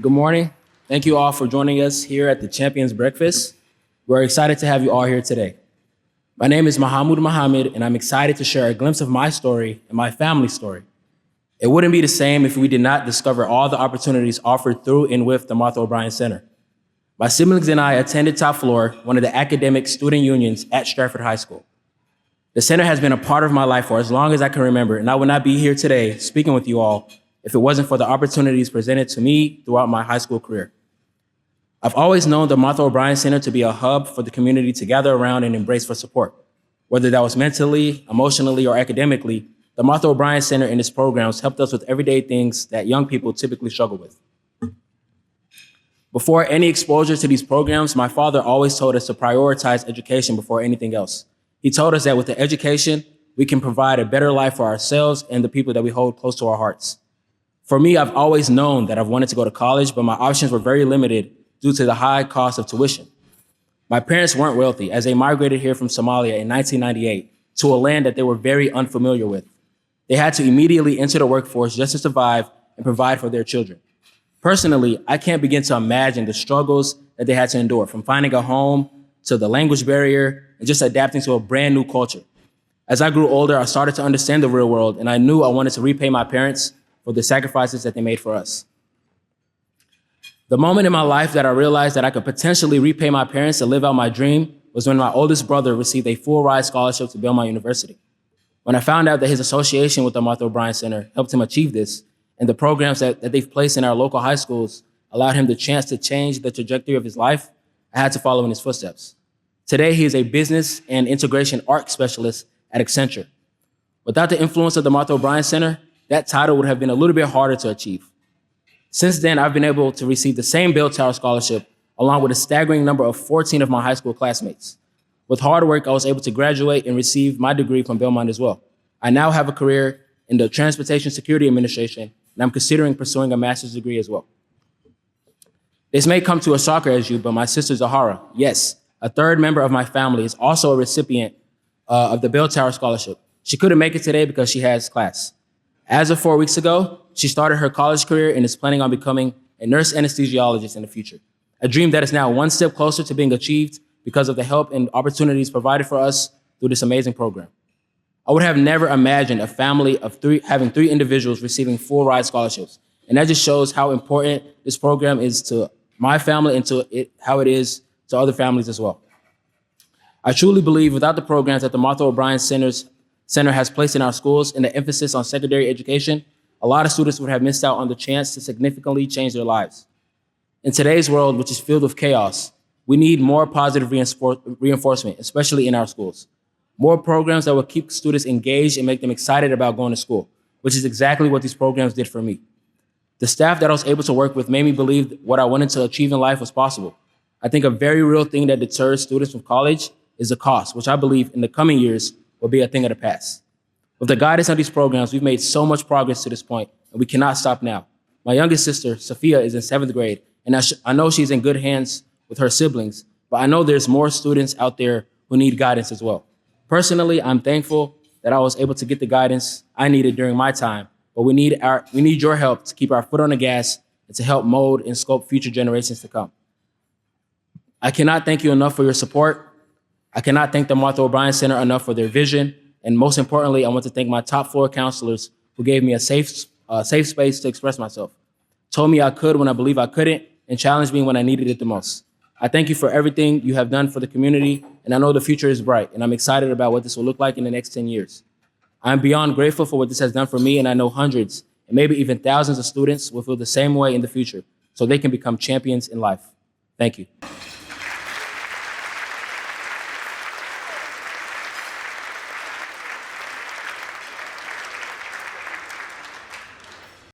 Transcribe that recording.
Good morning. Thank you all for joining us here at the Champions Breakfast. We're excited to have you all here today. My name is Mahamud Mohamed, and I'm excited to share a glimpse of my story and my family's story. It wouldn't be the same if we did not discover all the opportunities offered through and with the Martha O'Brien Center. My siblings and I attended Top Floor, one of the academic student unions at Stratford High School. The center has been a part of my life for as long as I can remember, and I would not be here today speaking with you all if it wasn't for the opportunities presented to me throughout my high school career. I've always known the Martha O'Brien Center to be a hub for the community to gather around and embrace for support. Whether that was mentally, emotionally, or academically, the Martha O'Brien Center and its programs helped us with everyday things that young people typically struggle with. Before any exposure to these programs, my father always told us to prioritize education before anything else. He told us that with the education, we can provide a better life for ourselves and the people that we hold close to our hearts. For me, I've always known that I've wanted to go to college, but my options were very limited due to the high cost of tuition. My parents weren't wealthy as they migrated here from Somalia in 1998 to a land that they were very unfamiliar with. They had to immediately enter the workforce just to survive and provide for their children. Personally, I can't begin to imagine the struggles that they had to endure, from finding a home to the language barrier and just adapting to a brand new culture. As I grew older, I started to understand the real world, and I knew I wanted to repay my parents for the sacrifices that they made for us. The moment in my life that I realized that I could potentially repay my parents to live out my dream was when my oldest brother received a full-ride scholarship to Belmont University. When I found out that his association with the Martha O'Brien Center helped him achieve this, and the programs that they've placed in our local high schools allowed him the chance to change the trajectory of his life, I had to follow in his footsteps. Today, he is a business and integration art specialist at Accenture. Without the influence of the Martha O'Brien Center, that title would have been a little bit harder to achieve. Since then, I've been able to receive the same Bell Tower scholarship along with a staggering number of 14 of my high school classmates. With hard work, I was able to graduate and receive my degree from Belmont as well. I now have a career in the Transportation Security Administration, and I'm considering pursuing a master's degree as well. This may come to a shocker as you, but my sister Zahara, yes, a third member of my family, is also a recipient of the Bell Tower scholarship. She couldn't make it today because she has class. As of 4 weeks ago, she started her college career and is planning on becoming a nurse anesthesiologist in the future, a dream that is now one step closer to being achieved because of the help and opportunities provided for us through this amazing program. I would have never imagined a family of having three individuals receiving full-ride scholarships, and that just shows how important this program is to my family and how it is to other families as well. I truly believe without the programs that the Martha O'Brien Center has placed in our schools and the emphasis on secondary education, a lot of students would have missed out on the chance to significantly change their lives. In today's world, which is filled with chaos, we need more positive reinforcement, especially in our schools. More programs that will keep students engaged and make them excited about going to school, which is exactly what these programs did for me. The staff that I was able to work with made me believe what I wanted to achieve in life was possible. I think a very real thing that deters students from college is the cost, which I believe in the coming years will be a thing of the past. With the guidance of these programs, we've made so much progress to this point, and we cannot stop now. My youngest sister, Sophia, is in 7th grade, and I know she's in good hands with her siblings, but I know there's more students out there who need guidance as well. Personally, I'm thankful that I was able to get the guidance I needed during my time, but we need your help to keep our foot on the gas and to help mold and sculpt future generations to come. I cannot thank you enough for your support. I cannot thank the Martha O'Brien Center enough for their vision. And most importantly, I want to thank my top floor counselors who gave me a safe space to express myself, told me I could when I believed I couldn't, and challenged me when I needed it the most. I thank you for everything you have done for the community, and I know the future is bright, and I'm excited about what this will look like in the next 10 years. I'm beyond grateful for what this has done for me, and I know hundreds and maybe even thousands of students will feel the same way in the future so they can become champions in life. Thank you.